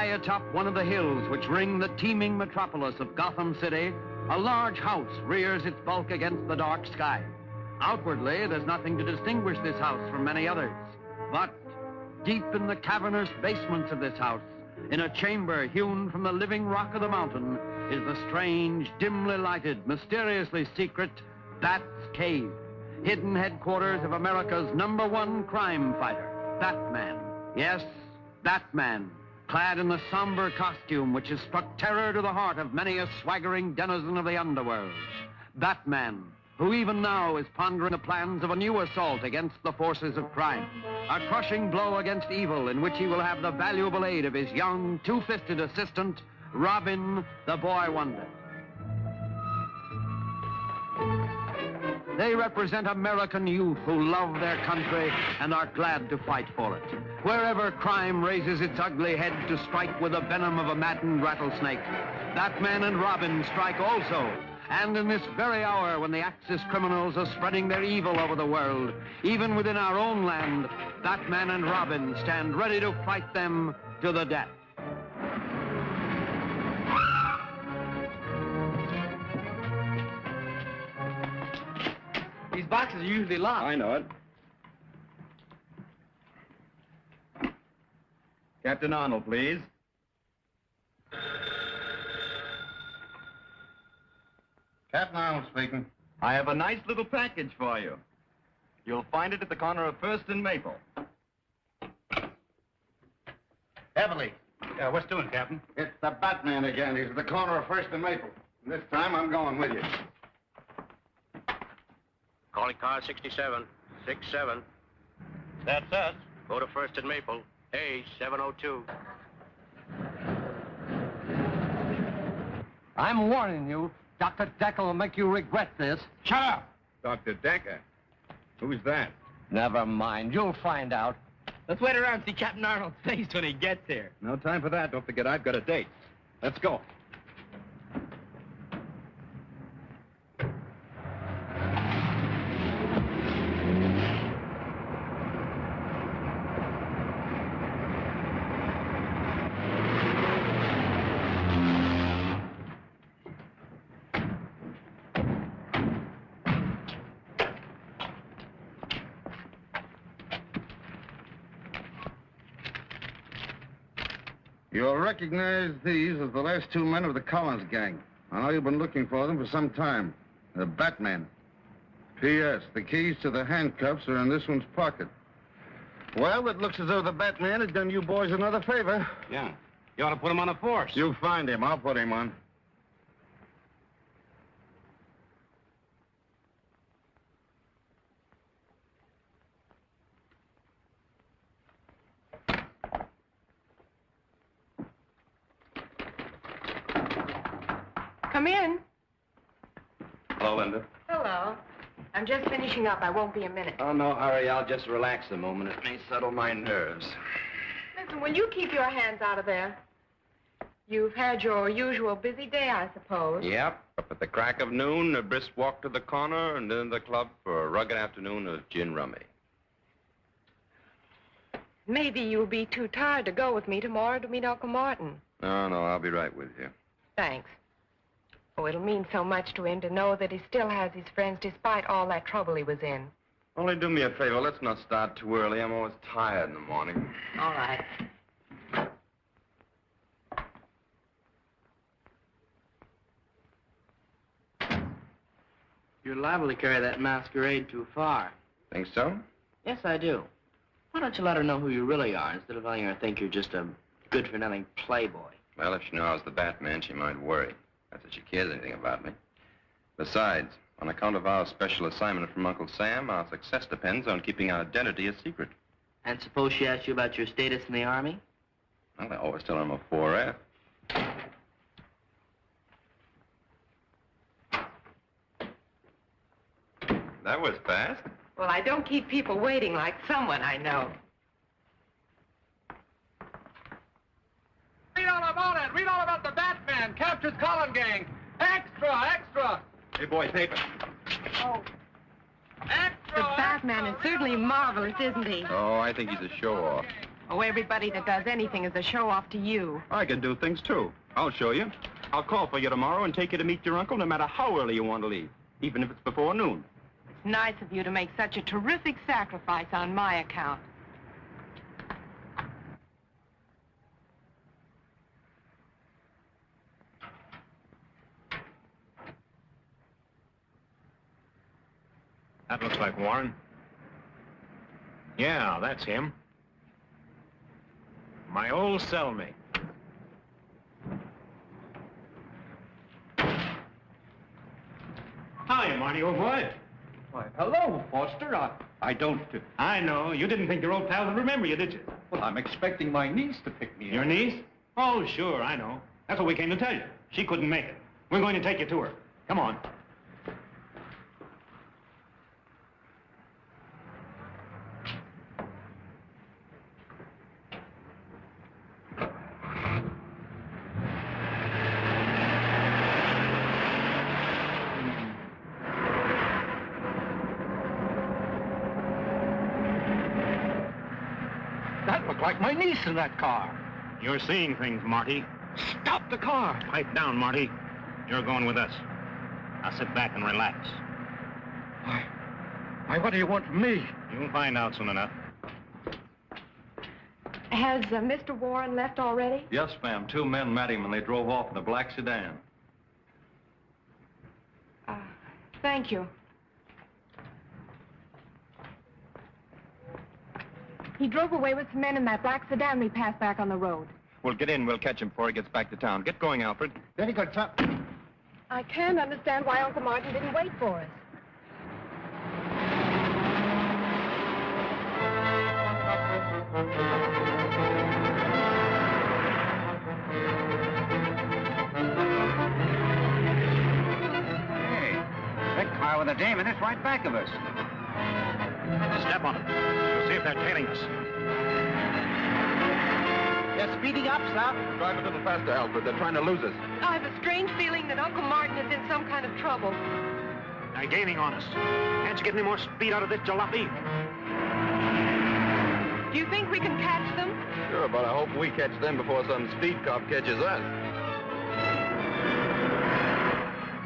High atop one of the hills which ring the teeming metropolis of Gotham City, a large house rears its bulk against the dark sky. Outwardly, there's nothing to distinguish this house from many others. But deep in the cavernous basements of this house, in a chamber hewn from the living rock of the mountain, is the strange, dimly lighted, mysteriously secret Bat's Cave, hidden headquarters of America's #1 crime fighter, Batman. Yes, Batman, clad in the somber costume which has struck terror to the heart of many a swaggering denizen of the underworld. Batman, who even now is pondering the plans of a new assault against the forces of crime. A crushing blow against evil in which he will have the valuable aid of his young, two-fisted assistant, Robin, the Boy Wonder. They represent American youth who love their country and are glad to fight for it. Wherever crime raises its ugly head to strike with the venom of a maddened rattlesnake, Batman and Robin strike also. And in this very hour when the Axis criminals are spreading their evil over the world, even within our own land, Batman and Robin stand ready to fight them to the death. These boxes are usually locked. I know it. Captain Arnold, please. Captain Arnold speaking. I have a nice little package for you. You'll find it at the corner of First and Maple. Heavily. Yeah, what's doing, Captain? It's the Batman again. He's at the corner of First and Maple. And this time, I'm going with you. Calling car 67. 67. That's us. Go to First and Maple. A702. I'm warning you. Dr. Daka will make you regret this. Shut up! Dr. Daka? Who's that? Never mind. You'll find out. Let's wait around and see Captain Arnold's face when he gets here. No time for that. Don't forget I've got a date. Let's go. You'll recognize these as the last two men of the Collins gang. I know you've been looking for them for some time. They're Batman. P.S. The keys to the handcuffs are in this one's pocket. Well, it looks as though the Batman has done you boys another favor. Yeah. You ought to put him on a force. You find him. I'll put him on. Come in. Hello, Linda. Hello. I'm just finishing up. I won't be a minute. Oh, no hurry. I'll just relax a moment. It may settle my nerves. Listen, will you keep your hands out of there? You've had your usual busy day, I suppose. Yep. Up at the crack of noon, a brisk walk to the corner, and then the club for a rugged afternoon of gin rummy. Maybe you'll be too tired to go with me tomorrow to meet Uncle Martin. No, I'll be right with you. Thanks. Oh, it'll mean so much to him to know that he still has his friends despite all that trouble he was in. Only do me a favor. Let's not start too early. I'm always tired in the morning. All right. You're liable to carry that masquerade too far. Think so? Yes, I do. Why don't you let her know who you really are instead of letting her think you're just a good-for-nothing playboy? Well, if she knew I was the Batman, she might worry. Not that she cares anything about me. Besides, on account of our special assignment from Uncle Sam, our success depends on keeping our identity a secret. And suppose she asks you about your status in the Army? Well, I always tell her I'm a 4F. That was fast. Well, I don't keep people waiting like someone I know. Read all about it. Read all about the Batman. Captures Collin gang. Extra, extra. Hey, boys, paper. Oh. Extra. The Batman is certainly marvelous, isn't he? Oh, I think he's a show-off. Oh, everybody that does anything is a show-off to you. I can do things, too. I'll show you. I'll call for you tomorrow and take you to meet your uncle no matter how early you want to leave, even if it's before noon. It's nice of you to make such a terrific sacrifice on my account. That looks like Warren. Yeah, that's him. My old cellmate. Hi, Marty, old boy. Why, hello, Foster. I don't... I know. You didn't think your old pal would remember you, did you? Well, I'm expecting my niece to pick me up. Your niece? Oh, sure, I know. That's what we came to tell you. She couldn't make it. We're going to take you to her. Come on. That looked like my niece in that car. You're seeing things, Marty. Stop the car. Pipe down, Marty. You're going with us. Now sit back and relax. Why, what do you want from me? You'll find out soon enough. Has Mr. Warren left already? Yes, ma'am. 2 men met him and they drove off in a black sedan. Thank you. He drove away with some men in that black sedan we passed back on the road. We'll get in. We'll catch him before he gets back to town. Get going, Alfred. Very good, sir. I can't understand why Uncle Martin didn't wait for us. Hey, that car with a dame in it's right back of us. Step on it. We'll see if they're tailing us. They're speeding up, sir. Drive a little faster, Alfred. They're trying to lose us. I have a strange feeling that Uncle Martin is in some kind of trouble. They're gaining on us. Can't you get any more speed out of this jalopy? Do you think we can catch them? Sure, but I hope we catch them before some speed cop catches us.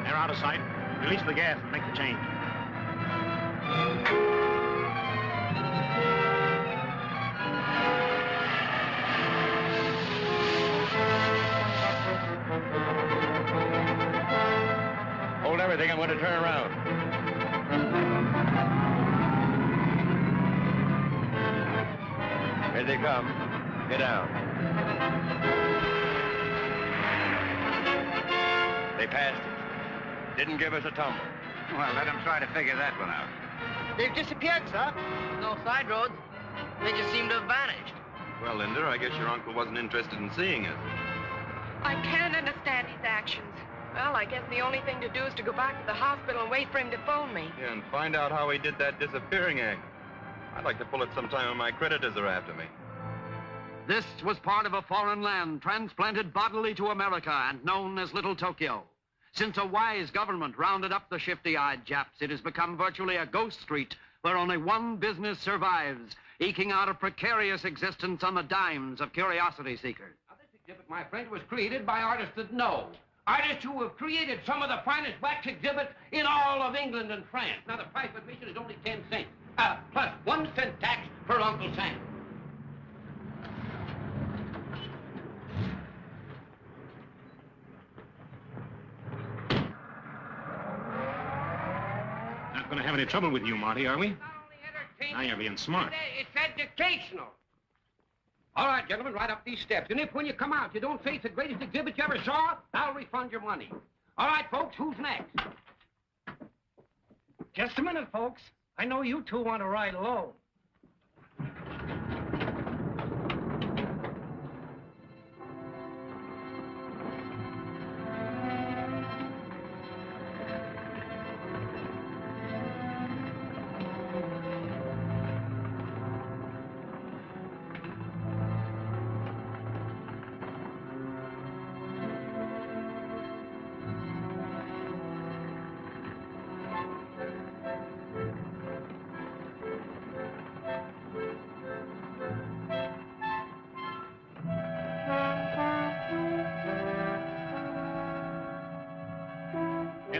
They're out of sight. Release the gas and make the change. Hold everything. I'm going to turn around. Here they come. Get down. They passed us. Didn't give us a tumble. Well, let them try to figure that one out. They've disappeared, sir. No side roads. They just seem to have vanished. Well, Linda, I guess your uncle wasn't interested in seeing us. I can't understand his actions. Well, I guess the only thing to do is to go back to the hospital and wait for him to phone me. Yeah, and find out how he did that disappearing act. I'd like to pull it sometime when my creditors are after me. This was part of a foreign land transplanted bodily to America and known as Little Tokyo. Since a wise government rounded up the shifty-eyed Japs, it has become virtually a ghost street where only one business survives, eking out a precarious existence on the dimes of curiosity seekers. Now, this exhibit, my friend, was created by artists that know. Artists who have created some of the finest wax exhibits in all of England and France. Now, the price of admission is only 10 cents, plus 1 cent tax for Uncle Sam. Not going to have any trouble with you, Marty, are we? Not only entertaining, Now you're being smart. It's educational. All right, gentlemen, right up these steps. And if when you come out you don't say it's the greatest exhibit you ever saw, I'll refund your money. All right, folks, who's next? Just a minute, folks. I know you two want to ride alone.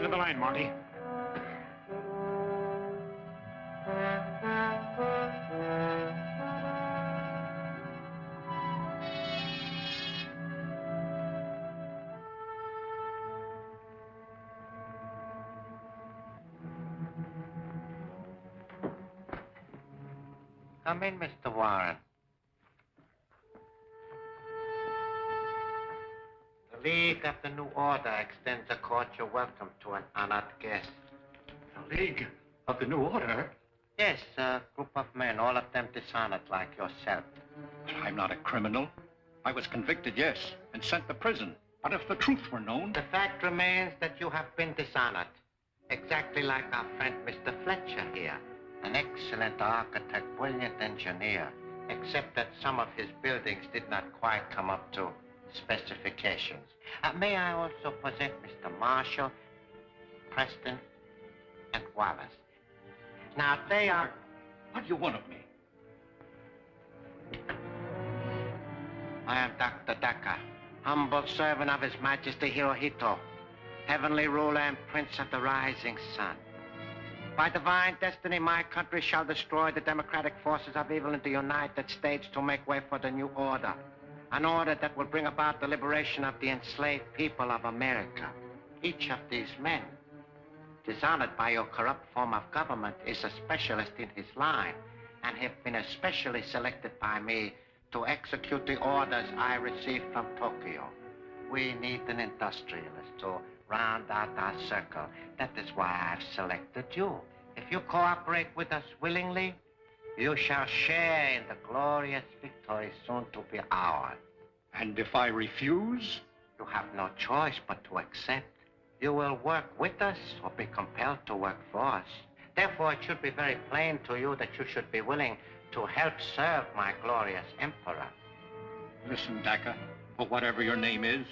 of the line, Marty. Come in, Mr. Warren. The League of the New Order extends a cordial welcome to an honored guest. The League of the New Order? Yes, a group of men, all of them dishonored like yourself. I'm not a criminal. I was convicted, yes, and sent to prison. But if the truth were known... The fact remains that you have been dishonored. Exactly like our friend Mr. Fletcher here. An excellent architect, brilliant engineer, except that some of his buildings did not quite come up to specifications. May I also present Mr. Marshall, Preston, and Wallace. Now, they are... What do you want of me? I am Dr. Daka, humble servant of His Majesty Hirohito, heavenly ruler and prince of the rising sun. By divine destiny, my country shall destroy the democratic forces of evil in the United States to make way for the new order. An order that will bring about the liberation of the enslaved people of America. Each of these men, dishonored by your corrupt form of government, is a specialist in his line and have been especially selected by me to execute the orders I received from Tokyo. We need an industrialist to round out our circle. That is why I've selected you. If you cooperate with us willingly, you shall share in the glorious victory soon to be ours. And if I refuse? You have no choice but to accept. You will work with us or be compelled to work for us. Therefore, it should be very plain to you that you should be willing to help serve my glorious emperor. Listen, Daka, for whatever your name is,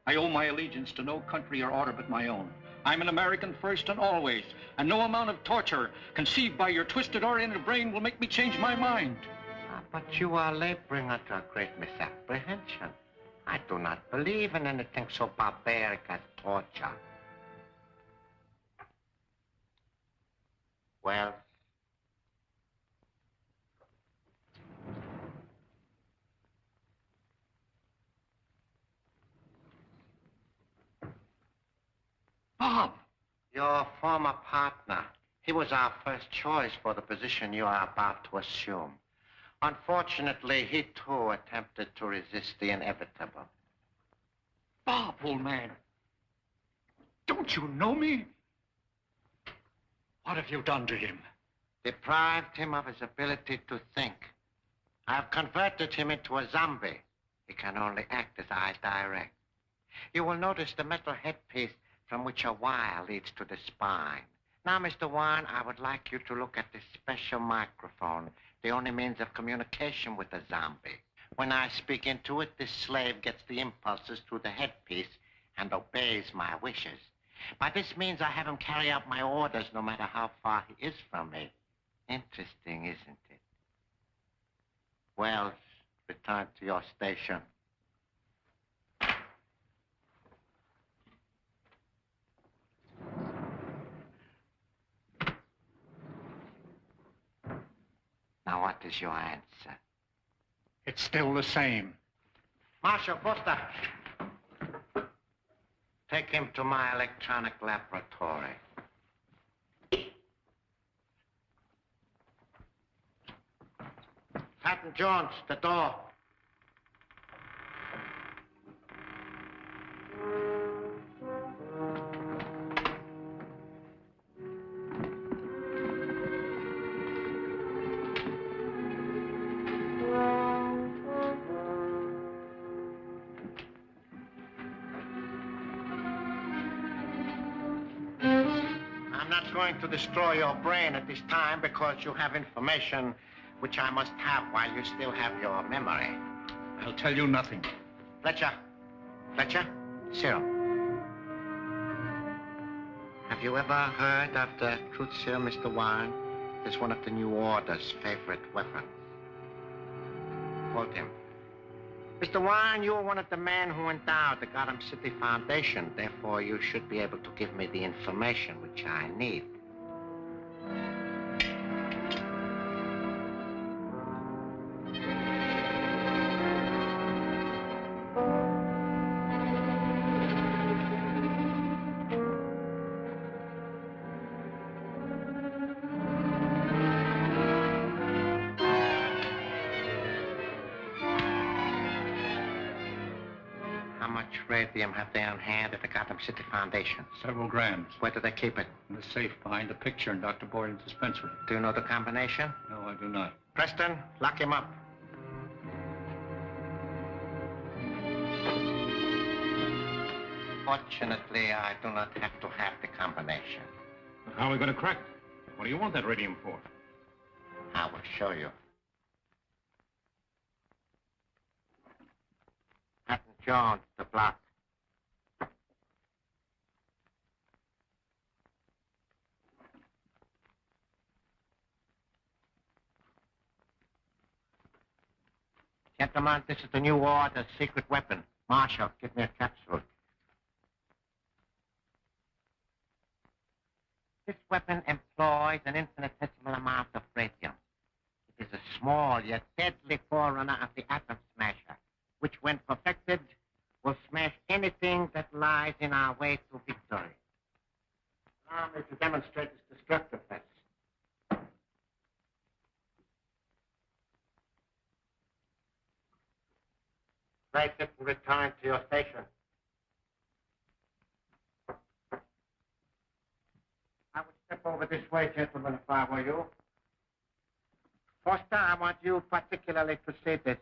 I owe my allegiance to no country or order but my own. I'm an American first and always, and no amount of torture conceived by your twisted oriented brain will make me change my mind. But you are laboring under a great misapprehension. I do not believe in anything so barbaric as torture. Well, Bob! Your former partner. He was our first choice for the position you are about to assume. Unfortunately, he too attempted to resist the inevitable. Bob, old man. Don't you know me? What have you done to him? Deprived him of his ability to think. I have converted him into a zombie. He can only act as I direct. You will notice the metal headpiece from which a wire leads to the spine. Now, Mr. Warren, I would like you to look at this special microphone, the only means of communication with a zombie. When I speak into it, this slave gets the impulses through the headpiece and obeys my wishes. By this means, I have him carry out my orders no matter how far he is from me. Interesting, isn't it? Wells, return to your station. Now, what is your answer? It's still the same. Marshal Foster, take him to my electronic laboratory. Patton Jones, the door. I'm not going to destroy your brain at this time because you have information which I must have while you still have your memory. I'll tell you nothing. Fletcher, serum. Have you ever heard of the truth serum, Mr. Warren? It's one of the New Order's favorite weapons. Hold him. Mr. Warren, you are one of the men who endowed the Gotham City Foundation. Therefore, you should be able to give me the information which I need. How much radium have they on hand at the Gotham City Foundation? Several grams. Where do they keep it? In the safe behind the picture in Dr. Borden's dispensary. Do you know the combination? No, I do not. Preston, lock him up. Fortunately, I do not have to have the combination. How are we going to crack it? What do you want that radium for? I will show you. Captain Jones, the block. Gentlemen, this is the new order, secret weapon. Marshal, give me a capsule. This weapon employs an infinitesimal amount of radium. It is a small yet deadly forerunner of the atom smasher, which, when perfected, will smash anything that lies in our way to victory. Allow me to demonstrate its destructiveness. Place it and return to your station. I would step over this way, gentlemen, if I were you. Foster, I want you particularly to see this.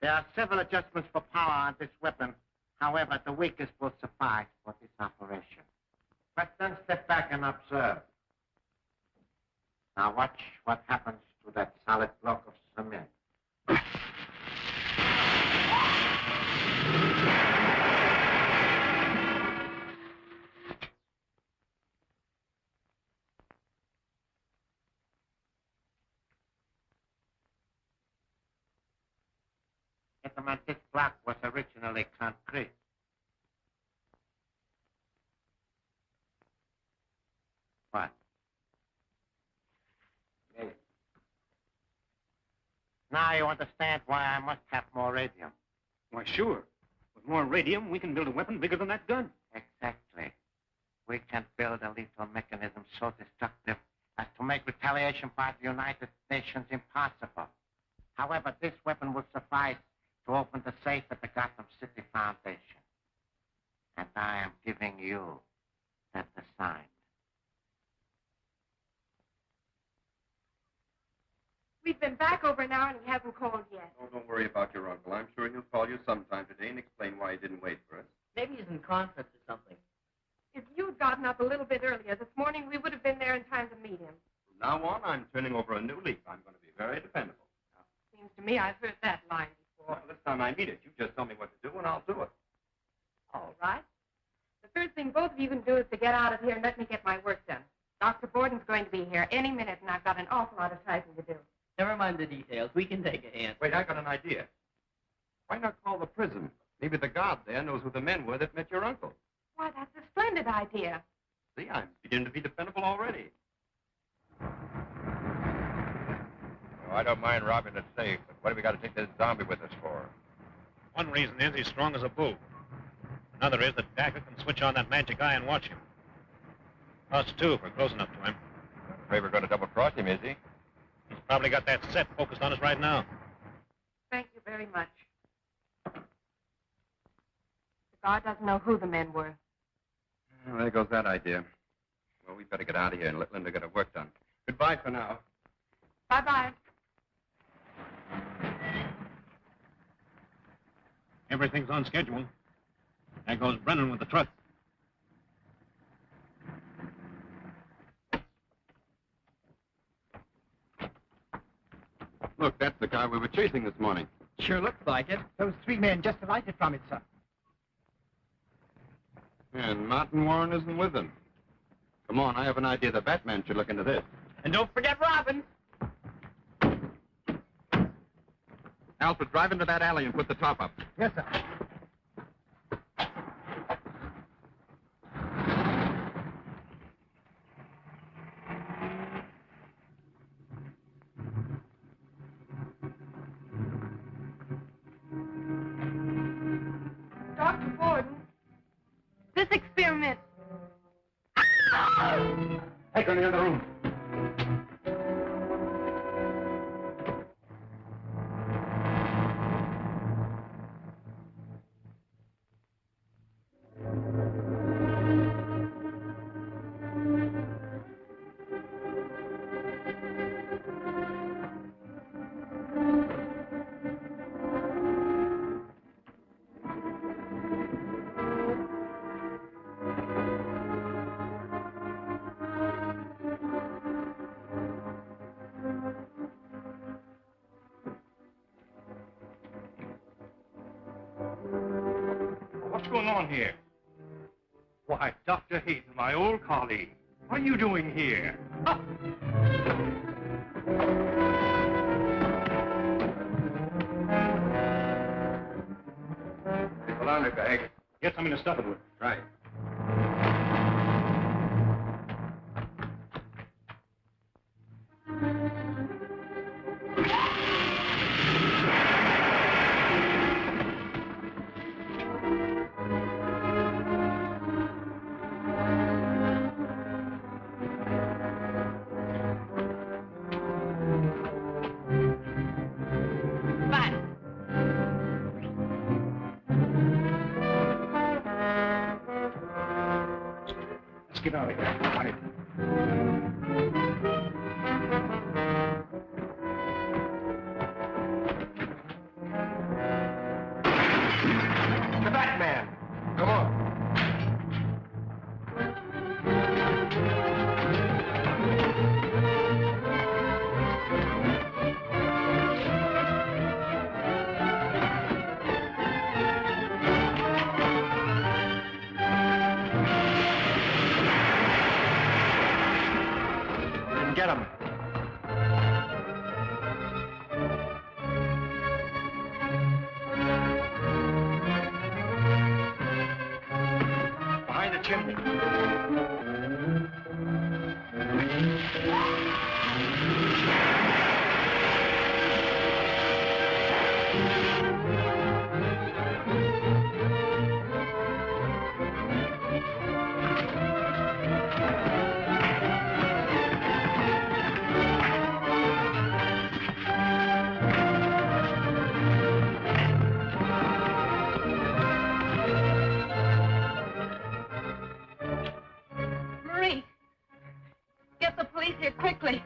There are several adjustments for power on this weapon. However, the weakest will suffice for this operation. Preston, step back and observe. Now watch what happens to that solid block of cement. Gentlemen, this block was originally concrete. What? Yes. Now you understand why I must have more radium. Why, sure. With more radium, we can build a weapon bigger than that gun. Exactly. We can build a lethal mechanism so destructive as to make retaliation by the United Nations impossible. However, this weapon will suffice to open the safe at the Gotham City Foundation. And I am giving you that assignment. We've been back over an hour and he hasn't called yet. Oh, don't worry about your uncle. I'm sure he'll call you sometime today and explain why he didn't wait for us. Maybe he's in conference or something. If you'd gotten up a little bit earlier this morning, we would have been there in time to meet him. From now on, I'm turning over a new leaf. I'm going to be very dependable. Seems to me I've heard that line before. Well, this time I mean it. You just tell me what to do and I'll do it. All right. The first thing both of you can do is to get out of here and let me get my work done. Dr. Borden's going to be here any minute, and I've got an awful lot of typing to do. Never mind the details. We can take a hand. Wait, I got an idea. Why not call the prison? Maybe the guard there knows who the men were that met your uncle. Why, that's a splendid idea. See, I'm beginning to be dependable already. Oh, I don't mind robbing the safe, but what have we got to take this zombie with us for? One reason is he's strong as a bull. Another is that Daka can switch on that magic eye and watch him. Us, too, if we're close enough to him. I'm afraid we're going to double-cross him, is he? He's probably got that set focused on us right now. Thank you very much. The guard doesn't know who the men were. Well, there goes that idea. Well, we better get out of here and let Linda get her work done. Goodbye for now. Bye-bye. Everything's on schedule. There goes Brennan with the truck. Look, that's the car we were chasing this morning. Sure looks like it. Those three men just alighted from it, sir. And Martin Warren isn't with them. Come on, I have an idea. The Batman should look into this. And don't forget Robin. Alfred, drive into that alley and put the top up. Yes, sir. Dr. Borden, this experiment. Take her in the other room. What's going on here? Why, Dr. Hayden, my old colleague. What are you doing here? Ah! Take the laundry bag. Get something to stuff it with. Right. Let's get out of here. Right. The Batman. Come on. Get him. Behind the chimney. Marie, get the police here quickly.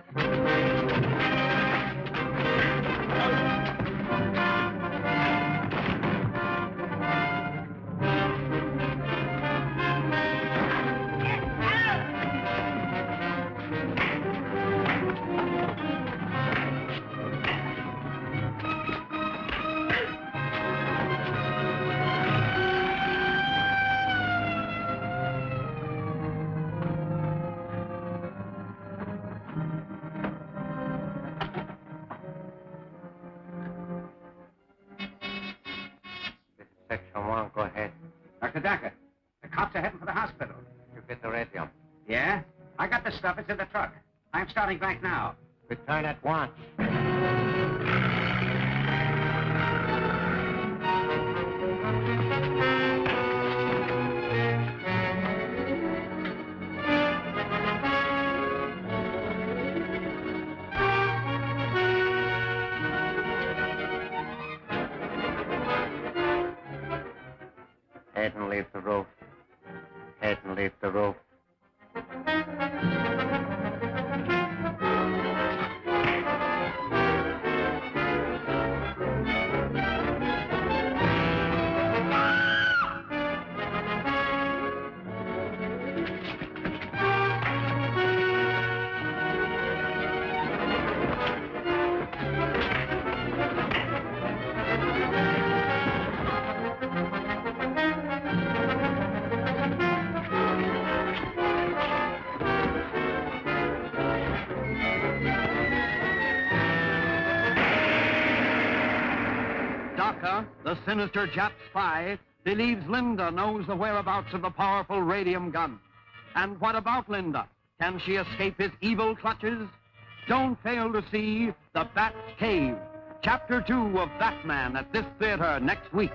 Section 1, go ahead. Dr. Daka, the cops are heading for the hospital. You get the radio. Yeah? I got the stuff. It's in the truck. I'm starting back now. Return at once. Head and leave the roof. Head and leave the roof. Daka, the sinister Jap spy, believes Linda knows the whereabouts of the powerful radium gun. And what about Linda? Can she escape his evil clutches? Don't fail to see The Bat's Cave, Chapter 2 of Batman at this theater next week.